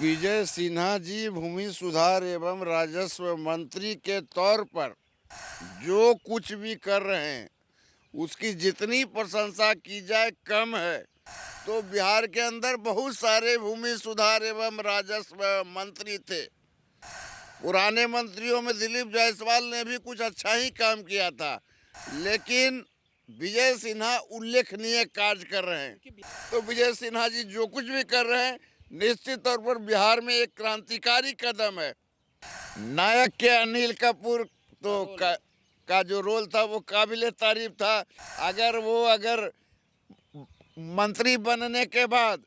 विजय सिन्हा जी भूमि सुधार एवं राजस्व मंत्री के तौर पर जो कुछ भी कर रहे हैं उसकी जितनी प्रशंसा की जाए कम है। तो बिहार के अंदर बहुत सारे भूमि सुधार एवं राजस्व मंत्री थे। पुराने मंत्रियों में दिलीप जायसवाल ने भी कुछ अच्छा ही काम किया था, लेकिन विजय सिन्हा उल्लेखनीय कार्य कर रहे हैं। तो विजय सिन्हा जी जो कुछ भी कर रहे हैं निश्चित तौर पर बिहार में एक क्रांतिकारी कदम है। नायक के अनिल कपूर तो का जो रोल था वो काबिले तारीफ था। अगर मंत्री बनने के बाद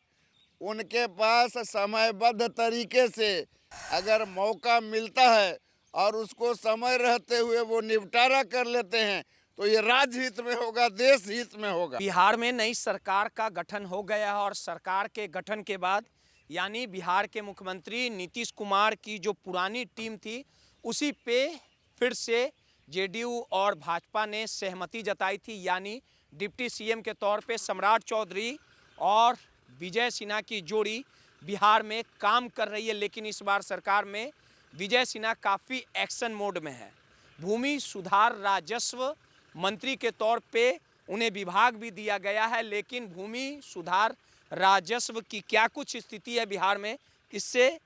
उनके पास समयबद्ध तरीके से अगर मौका मिलता है और उसको समय रहते हुए वो निपटारा कर लेते हैं तो ये राज्य हित में होगा, देश हित में होगा। बिहार में नई सरकार का गठन हो गया है और सरकार के गठन के बाद यानी बिहार के मुख्यमंत्री नीतीश कुमार की जो पुरानी टीम थी उसी पे फिर से जेडीयू और भाजपा ने सहमति जताई थी। यानी डिप्टी सीएम के तौर पे सम्राट चौधरी और विजय सिन्हा की जोड़ी बिहार में काम कर रही है। लेकिन इस बार सरकार में विजय सिन्हा काफ़ी एक्शन मोड में है। भूमि सुधार राजस्व मंत्री के तौर पे उन्हें विभाग भी दिया गया है, लेकिन भूमि सुधार राजस्व की क्या कुछ स्थिति है बिहार में इससे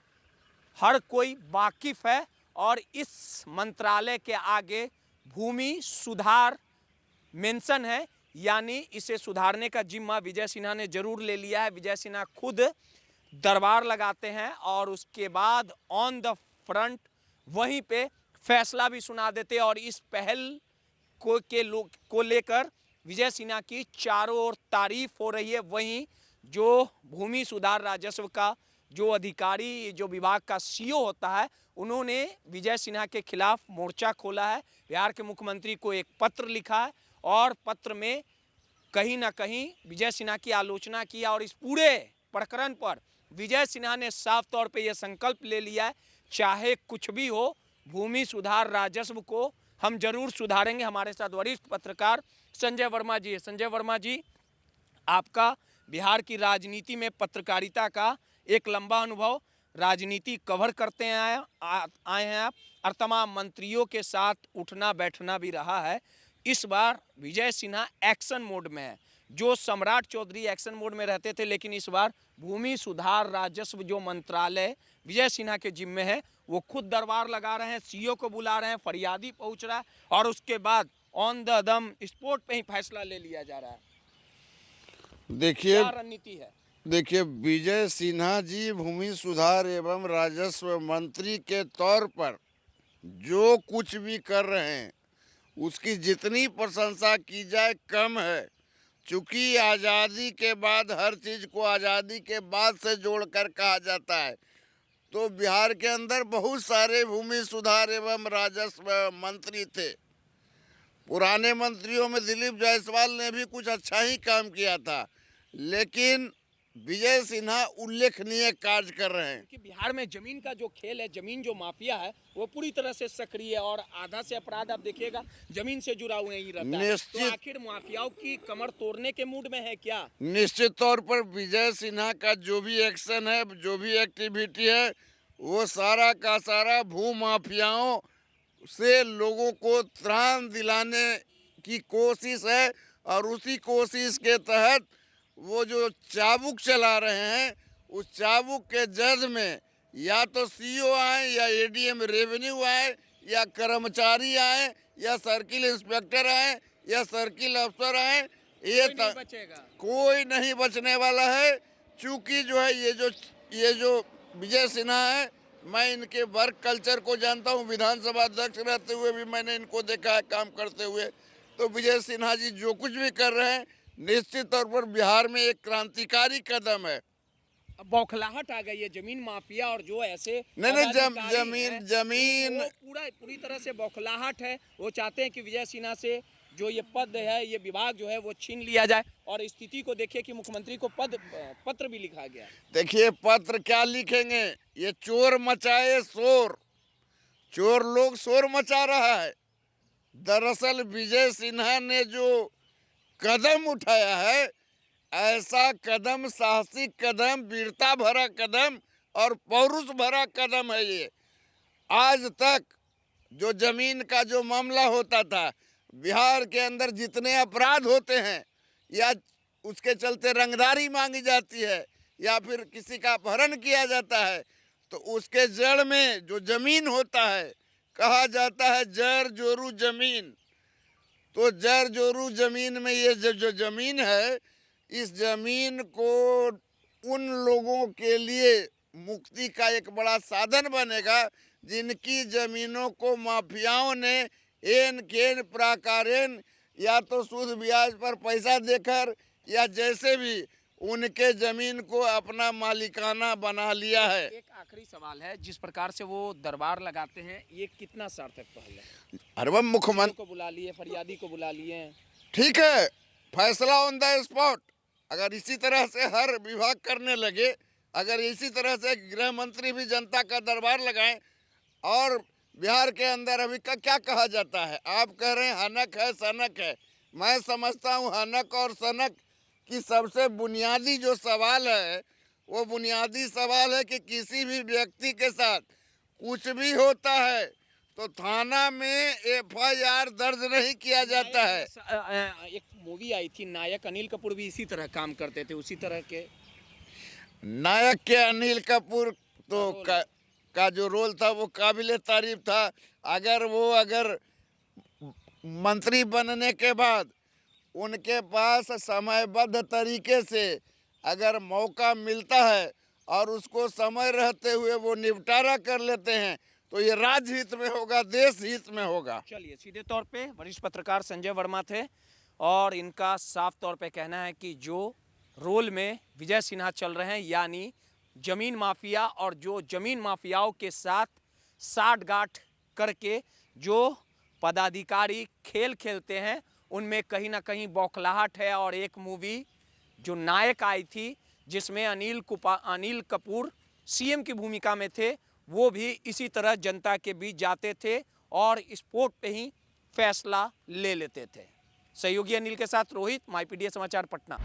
हर कोई वाकिफ है। और इस मंत्रालय के आगे भूमि सुधार मेंशन है, यानी इसे सुधारने का जिम्मा विजय सिन्हा ने जरूर ले लिया है। विजय सिन्हा खुद दरबार लगाते हैं और उसके बाद ऑन द फ्रंट वहीं पे फैसला भी सुना देते हैं। और इस पहल को लेकर विजय सिन्हा की चारों ओर तारीफ हो रही है। वहीं जो भूमि सुधार राजस्व का जो अधिकारी, जो विभाग का सीईओ होता है, उन्होंने विजय सिन्हा के खिलाफ मोर्चा खोला है। बिहार के मुख्यमंत्री को एक पत्र लिखा है और पत्र में कहीं ना कहीं विजय सिन्हा की आलोचना की और इस पूरे प्रकरण पर विजय सिन्हा ने साफ तौर पे यह संकल्प ले लिया है, चाहे कुछ भी हो भूमि सुधार राजस्व को हम जरूर सुधारेंगे। हमारे साथ वरिष्ठ पत्रकार संजय वर्मा जी है। संजय वर्मा जी, आपका बिहार की राजनीति में पत्रकारिता का एक लंबा अनुभव, राजनीति कवर करते आए हैं आप और तमाम मंत्रियों के साथ उठना बैठना भी रहा है। इस बार विजय सिन्हा एक्शन मोड में है। जो सम्राट चौधरी एक्शन मोड में रहते थे, लेकिन इस बार भूमि सुधार राजस्व जो मंत्रालय विजय सिन्हा के जिम्मे है वो खुद दरबार लगा रहे हैं, सीईओ को बुला रहे हैं, फरियादी पहुंच रहा है और उसके बाद ऑन द दम स्पॉट पे ही फैसला ले लिया जा रहा है। देखिए क्या रणनीति है? देखिए विजय सिन्हा जी भूमि सुधार एवं राजस्व मंत्री के तौर पर जो कुछ भी कर रहे हैं उसकी जितनी प्रशंसा की जाए कम है। चूँकि आज़ादी के बाद हर चीज़ को आज़ादी के बाद से जोड़कर कहा जाता है, तो बिहार के अंदर बहुत सारे भूमि सुधार एवं राजस्व मंत्री थे। पुराने मंत्रियों में दिलीप जायसवाल ने भी कुछ अच्छा ही काम किया था, लेकिन विजय सिन्हा उल्लेखनीय कार्य कर रहे हैं। कि बिहार में जमीन का जो खेल है, जमीन जो माफिया है वो पूरी तरह से सक्रिय है और आधा से अपराध आप देखिएगा जमीन से जुड़ा हुआ ही रहता है। तो आखिर माफियाओं की कमर तोड़ने के मूड में है क्या? निश्चित तौर पर विजय सिन्हा का जो भी एक्शन है, जो भी एक्टिविटी है, वो सारा का सारा भू माफियाओं से लोगों को त्राण दिलाने की कोशिश है। और उसी कोशिश के तहत वो जो चाबुक चला रहे हैं उस चाबुक के जद में या तो सीईओ आए या एडीएम रेवेन्यू आए या कर्मचारी आए या सर्किल इंस्पेक्टर आए या सर्किल अफसर आए, कोई नहीं बचने वाला है। चूँकि जो है ये जो विजय सिन्हा है, मैं इनके वर्क कल्चर को जानता हूँ। विधानसभा अध्यक्ष रहते हुए भी मैंने इनको देखा है काम करते हुए। तो विजय सिन्हा जी जो कुछ भी कर रहे हैं निश्चित तौर पर बिहार में एक क्रांतिकारी कदम है। बौखलाहट आ गई है जमीन माफिया और जो ऐसे जमीन पूरी तरह से बौखलाहट है। वो चाहते हैं कि विजय सिन्हा से जो ये पद है, ये विभाग जो है वो छीन लिया जाए। और स्थिति को देखिए कि मुख्यमंत्री को पत्र भी लिखा गया। देखिए पत्र क्या लिखेंगे, ये चोर मचाए शोर, चोर लोग शोर मचा रहा है। दरअसल विजय सिन्हा ने जो कदम उठाया है, ऐसा कदम, साहसिक कदम, वीरता भरा कदम और पौरुष भरा कदम है ये। आज तक जो जमीन का जो मामला होता था, बिहार के अंदर जितने अपराध होते हैं या उसके चलते रंगदारी मांगी जाती है या फिर किसी का अपहरण किया जाता है, तो उसके जड़ में जो जमीन होता है, कहा जाता है जर जोरू जमीन। तो जर जोरू जमीन में ये जो जमीन है, इस जमीन को उन लोगों के लिए मुक्ति का एक बड़ा साधन बनेगा जिनकी जमीनों को माफियाओं ने एन केन प्राकारेन या तो सूद ब्याज पर पैसा देकर या जैसे भी उनके जमीन को अपना मालिकाना बना लिया है। एक आखिरी सवाल है, जिस प्रकार से वो दरबार लगाते हैं, ये कितना सार्थक पहल है? हर वक्त मुख्यमंत्री को बुला लिए, फरियादी को बुला लिए, ठीक है, फैसला ऑन द स्पॉट। अगर इसी तरह से हर विभाग करने लगे, अगर इसी तरह से गृह मंत्री भी जनता का दरबार लगाएं, और बिहार के अंदर अभी का क्या कहा जाता है, आप कह रहे हैं हनक है सनक है, मैं समझता हूँ हनक और सनक की सबसे बुनियादी जो सवाल है, वो बुनियादी सवाल है कि किसी भी व्यक्ति के साथ कुछ भी होता है तो थाना में FIR दर्ज नहीं किया जाता है। एक मूवी आई थी नायक, अनिल कपूर भी इसी तरह काम करते थे, उसी तरह के नायक के अनिल कपूर तो का जो रोल था वो काबिले तारीफ था। अगर मंत्री बनने के बाद उनके पास समयबद्ध तरीके से अगर मौका मिलता है और उसको समय रहते हुए वो निपटारा कर लेते हैं, तो ये राज्य हित में होगा, देश हित में होगा। चलिए, सीधे तौर पे वरिष्ठ पत्रकार संजय वर्मा थे और इनका साफ तौर पे कहना है कि जो रोल में विजय सिन्हा चल रहे हैं, यानी जमीन माफिया, और जो जमीन माफियाओं के साथ साठगांठ करके जो पदाधिकारी खेल खेलते हैं, उनमें कहीं ना कहीं बौखलाहट है। और एक मूवी जो नायक आई थी जिसमें अनिल कपूर CM की भूमिका में थे, वो भी इसी तरह जनता के बीच जाते थे और स्पोर्ट पे ही फैसला ले लेते थे। सहयोगी अनिल के साथ रोहित, MyPDS समाचार, पटना।